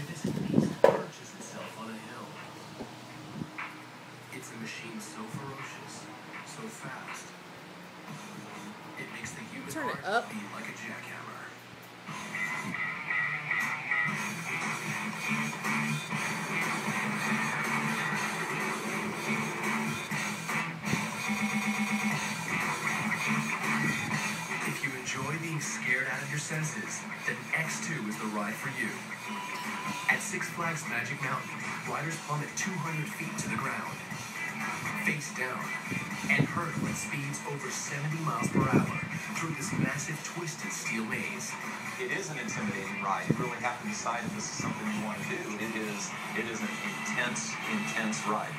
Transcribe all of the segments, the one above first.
if its face perches itself on a hill. It's a machine so ferocious, so fast, it makes the human Turn it heart up. beat like a jackhammer. If you enjoy being scared out of your senses, then X2 is the ride for you. At Six Flags Magic Mountain, riders plummet 200 feet to the ground, face down, and hurtle at speeds over 70 miles per hour through this massive twisted steel maze. It is an intimidating ride. You really have to decide if this is something you want to do. It is an intense ride.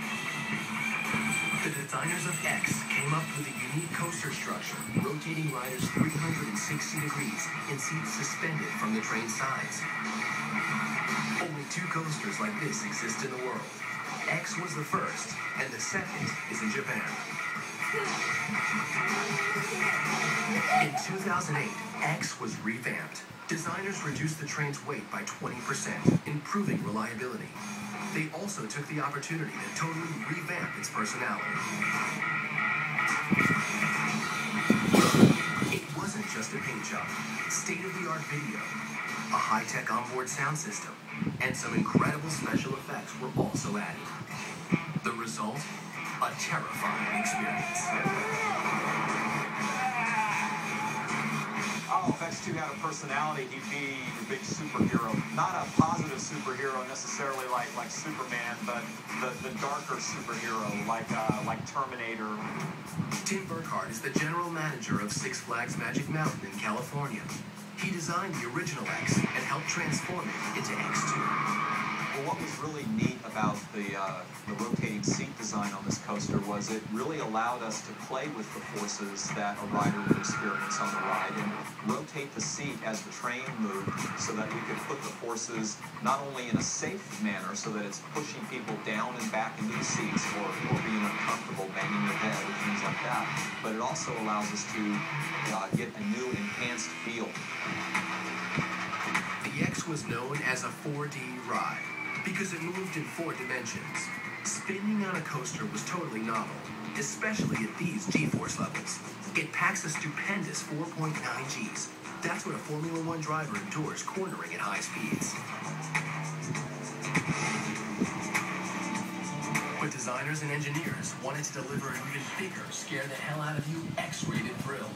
The designers of X came up with a unique coaster structure, rotating riders 360 degrees in seats suspended from the train's sides. Only 2 coasters like this exist in the world. X was the first, and the second is in Japan. In 2008, X was revamped. Designers reduced the train's weight by 20%, improving reliability. They also took the opportunity to totally revamp its personality. It wasn't just a paint job. State-of-the-art video, a high-tech onboard sound system, and some incredible special effects were also added. The result? A terrifying experience. Oh, if X2 had a personality, he'd be the big superhero. Not a positive superhero necessarily like Superman, but the darker superhero like Terminator. Tim Burkhardt is the general manager of Six Flags Magic Mountain in California. He designed the original X and helped transform it into X2. Well, what was really neat about the rotating seat design on this coaster was it really allowed us to play with the forces that a rider would experience on the ride and rotate the seat as the train moved so that we could put the forces not only in a safe manner so that it's pushing people down and back into the seats or being uncomfortable, banging your head or things like that, but it also allows us to get a new enhanced feel. The X was known as a 4D ride because it moved in 4 dimensions. Spinning on a coaster was totally novel, especially at these G-force levels. It packs a stupendous 4.9 Gs. That's what a Formula One driver endures cornering at high speeds. But designers and engineers wanted to deliver an even bigger, scare the hell out of you, X-rated thrill.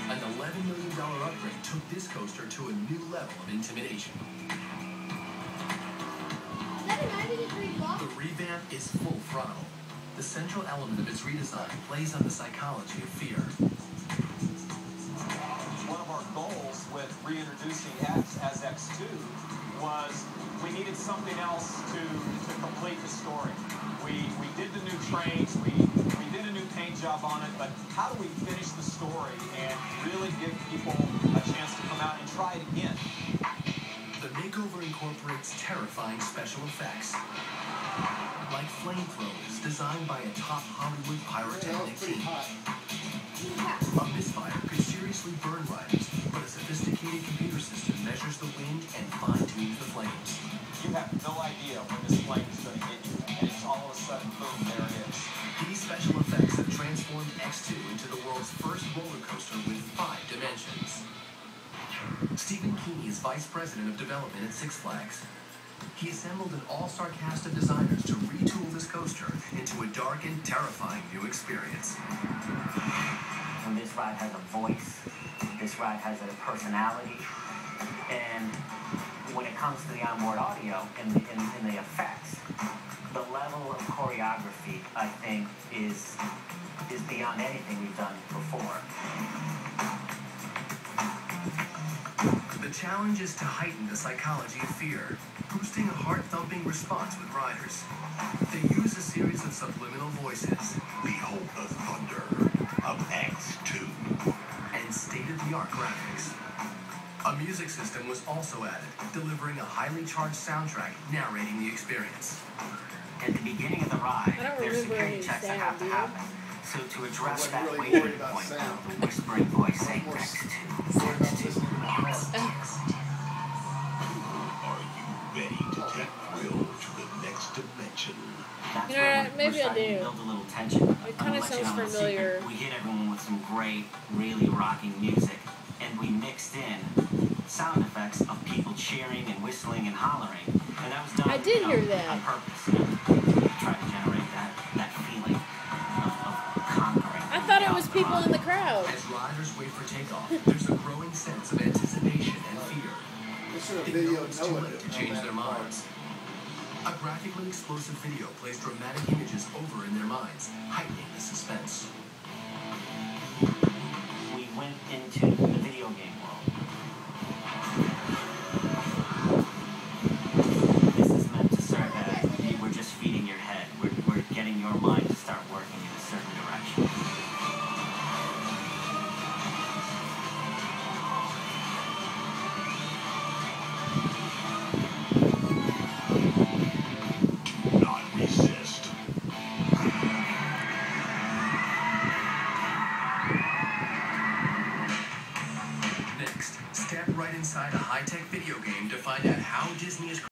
An $11 million upgrade took this coaster to a new level of intimidation. The revamp is full throttle. The central element of its redesign plays on the psychology of fear. One of our goals with reintroducing X as X2 was we needed something else to complete the story. We did the new trains, we did a new paint job on it, but how do we finish the story and really give people a chance to come out and try it again? The makeover incorporates terrifying special effects, like flamethrowers designed by a top Hollywood pyrotechnic team. A misfire could seriously burn riders, but a sophisticated computer system measures the wind and fine-tunes the flames. You have no idea when this flame is going to hit you, and it's all of a sudden, boom, there it is. These special effects have transformed X2 into the world's first roller coaster with 5 dimensions. Stephen Keeney is Vice President of Development at Six Flags. He assembled an all-star cast of designers to retool this coaster into a dark and terrifying new experience. And this ride has a voice, this ride has a personality, and when it comes to the onboard audio and the effects, the level of choreography, I think, is beyond anything we've done before. The challenge is to heighten the psychology of fear, boosting a heart-thumping response with riders. They use a series of subliminal voices. Behold the thunder of X2. And state-of-the-art graphics. A music system was also added, delivering a highly charged soundtrack narrating the experience. At the beginning of the ride, there's security checks that have to happen. So to address that wavering point, the whispering voice saying X2, X2, X2. do. build a little tension. It kind of I'll let you sounds know a familiar. secret. We hit everyone with some great, really rocking music, and we mixed in sound effects of people cheering and whistling and hollering, and that was done. I did hear that. On purpose. Try to generate that feeling of conquering. I thought it was people in the crowd. As riders wait for takeoff, there's a growing sense of anticipation and fear. They know it's too late to change their minds. A graphically explosive video plays dramatic images over in their minds, heightening the suspense. We went into the video game world. This is meant to serve as we're just feeding your head. We're getting your mind to start working in a certain direction. Not resist. Next, step right inside a high-tech video game to find out how Disney is